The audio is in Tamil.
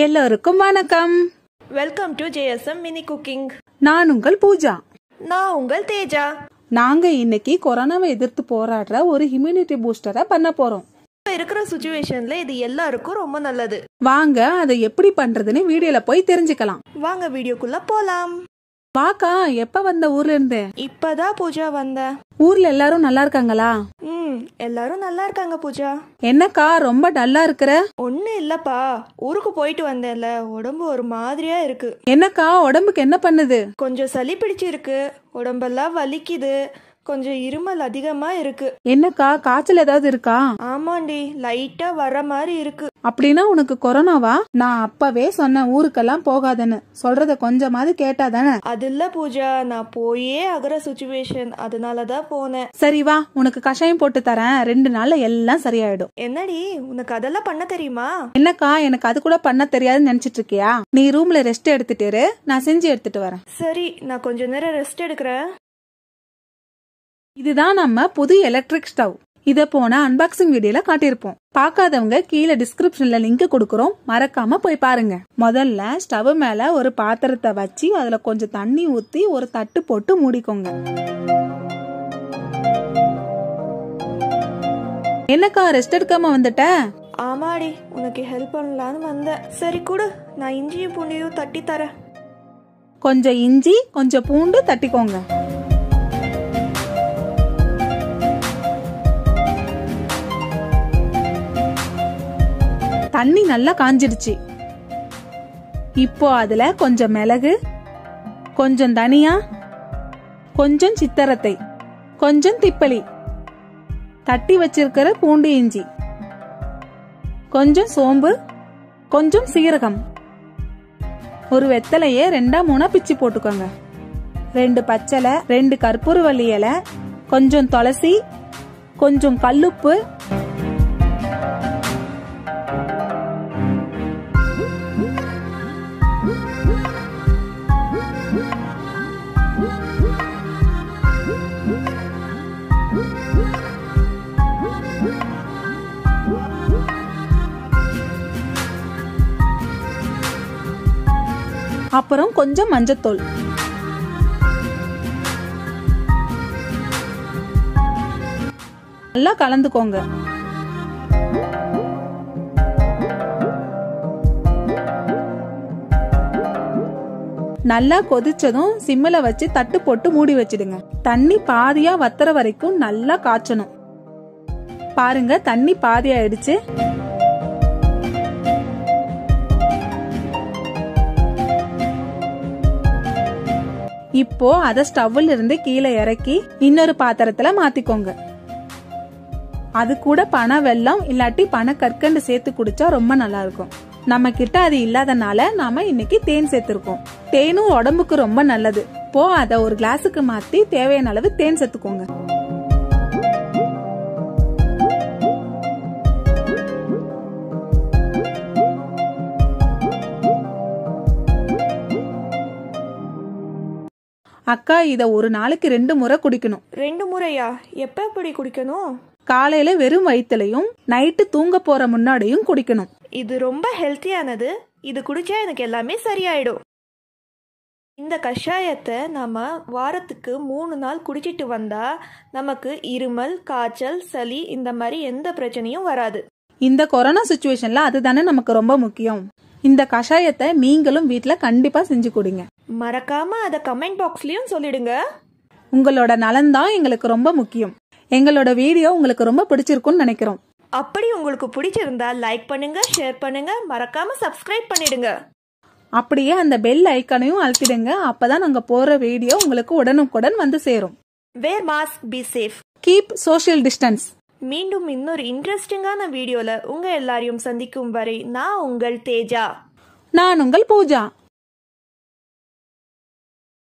எல்லோருக்கும் வணக்கம். Welcome to JSM mini cooking. நான் உங்கள் பூஜா. நான் உங்கள் தேஜா. நாங்க இன்னைக்கு கொரோனாவை எதிர்த்து போராடுற ஒரு இம்யூனிட்டி பூஸ்டரை பண்ண போறோம். இருக்கிற சிச்சுவேஷன்ல இது எல்லாருக்கும் ரொம்ப நல்லது. வாங்க அதை எப்படி பண்றதுன்னு வீடியோல போய் தெரிஞ்சுக்கலாம். வாங்க வீடியோக்குள்ள போலாம். வாக்கா, எப்ப வந்த ஊர்ல இருந்து? இப்பதான் பூஜா வந்த. ஊர்ல எல்லாரும் நல்லா இருக்காங்களா? எல்லாரும் நல்லா இருக்காங்க பூஜா. என்னக்கா ரொம்ப டல்லா இருக்கிற? ஒண்ணு இல்லப்பா, ஊருக்கு போயிட்டு வந்தேன்ல, உடம்பு ஒரு மாதிரியா இருக்கு. என்னக்கா, உடம்புக்கு என்ன பண்ணுது? கொஞ்சம் சளி பிடிச்சிருக்கு, உடம்பெல்லாம் வலிக்குது, கொஞ்சம் இருமல் அதிகமா இருக்கு. என்னக்கா, காய்ச்சல் ஏதாவது இருக்கா? ஆமாண்டி, லைட்டா வர மாதிரி இருக்கு. அப்படின்னா உனக்கு கொரோனாவா? நான் அப்பவே சொன்னேன் ஊருக்கெல்லாம் போகாதன்னு. சொல்றத கொஞ்சமாவது கேட்டாதானே? அது இல்ல பூஜா, நான் போயே ஆகிற சிச்சுவேஷன், அதனாலதான் போனேன். சரி வா, உனக்கு கஷாயம் போட்டு தரேன். 2 நாள்ல எல்லாம் சரியாயிடும். என்னடி, உனக்கு அதெல்லாம் பண்ண தெரியுமா? என்னக்கா, எனக்கு அது கூட பண்ண தெரியாதுன்னு நினைச்சிட்டு இருக்கியா? நீ ரூம்ல ரெஸ்ட் எடுத்துட்டு இரு, நான் செஞ்சு எடுத்துட்டு வரேன். சரி, நான் கொஞ்ச நேரம் ரெஸ்ட் எடுக்கிறேன். இதுதான் நம்ம புது எலக்ட்ரிக் ஸ்டவ். இத போன அன்பாக்சிங் வீடியோல காட்டியிருப்போம். பார்க்காதவங்க கீழே டிஸ்கிரிப்ஷன்ல லிங்க் கொடுக்கறோம், மறக்காம போய் பாருங்க. முதல்ல ஸ்டவ் மேல ஒரு பாத்திரத்தை வச்சு அதுல கொஞ்சம் தண்ணி ஊத்தி ஒரு தட்டு போட்டு மூடிக்கோங்க. என்னக்கா, ரெஸ்ட் எடுக்காம வந்துட்ட? ஆமாடி, உனக்கு ஹெல்ப் பண்ணலான்னு வந்தேன். சரி கொடு, நான் இஞ்சியும் பூண்டையும் தட்டி தரேன். கொஞ்சம் இஞ்சி கொஞ்சம் பூண்டு தட்டிக்கோங்க. தண்ணி நல்லா காஞ்சிடுச்சு. இப்போ அதுல கொஞ்சம் மிளகு, கொஞ்சம் தனியா, கொஞ்சம் சித்தரத்தை, கொஞ்சம் திப்பலி, தட்டி வச்சிருக்கிற பூண்டு இஞ்சி, கொஞ்சம் சோம்பு, கொஞ்சம் சீரகம், ஒரு வெத்தலையே 2-3 பிச்சு போட்டுக்கோங்க. 2 பச்சலை, 2 கற்பூரவள்ளி இலை, கொஞ்சம் துளசி, கொஞ்சம் கல்லுப்பு, அப்புறம் கொஞ்சம் மஞ்சத்தூள். நல்லா கலந்துக்கோங்க. நல்லா கொதிச்சதும் சிம்மில வச்சு தட்டு போட்டு மூடி வச்சிடுங்க. தண்ணி பாதியா வத்துற வரைக்கும் நல்லா காய்ச்சணும். பாருங்க, தண்ணி பாதி ஆயிடுச்சு. இப்போ அத ஸ்டவ்ல இருந்து கீழே இறக்கி இன்னொரு பாத்திரத்துல மாத்திக்கோங்க. அது கூட பனை வெல்லம் இல்லாட்டி பனை கற்கண்டு சேர்த்து குடிச்சா ரொம்ப நல்லா இருக்கும். நம்ம கிட்ட அது இல்லாதனால நாம இன்னைக்கு தேன் சேர்த்திருக்கோம். தேனும் உடம்புக்கு ரொம்ப நல்லது. இப்போ அத ஒரு கிளாஸுக்கு மாத்தி தேவையான அளவு தேன் சேர்த்துக்கோங்க. அக்கா, இத ஒரு நாளைக்கு 2 முறை குடிக்கணும். 2 முறையா? எப்ப எப்படி குடிக்கணும்? காலையில வெறும் வயிற்றுலயும் நைட்டு தூங்க போற முன்னாடியும் குடிக்கணும். இது ரொம்ப ஹெல்த்தியானது. இது குடிச்சா எனக்கு எல்லாமே சரியாயிடும். இந்த கஷாயத்தை நாம வாரத்துக்கு 3 நாள் குடிச்சிட்டு வந்தா நமக்கு இருமல், காய்ச்சல், சளி இந்த மாதிரி எந்த பிரச்சனையும் வராது. இந்த கொரோனா சிச்சுவேஷன்ல அதுதானே நமக்கு ரொம்ப முக்கியம். இந்த கஷாயத்தை நீங்களும் வீட்ல கண்டிப்பா செஞ்சு குடிங்க. மறக்காம அத கமெண்ட் பாக்ஸ்லயும் சொல்லிடுங்க. உங்களோட நலன் தான் எங்களுக்கு ரொம்ப முக்கியம். எங்களோட வீடியோ உங்களுக்கு ரொம்ப பிடிச்சிருக்கும்னு நினைக்கிறோம். அப்படி உங்களுக்கு பிடிச்சிருந்தா லைக் பண்ணுங்க, ஷேர் பண்ணுங்க, மறக்காம சப்ஸ்கிரைப் பண்ணிடுங்க. அப்படியே அந்த பெல் ஐக்கானையும் அழுத்திடுங்க. அப்பதான் நாங்க போற வீடியோ உங்களுக்கு உடனுக்குடன் வந்து சேரும். வேர் mask, be safe, keep social distance. மீண்டும் இன்னொரு இன்ட்ரெஸ்டிங்கான வீடியோல உங்க எல்லாரையும் சந்திக்கும் வரை நான் உங்கள் தேஜா. நான் உங்கள் பூஜா.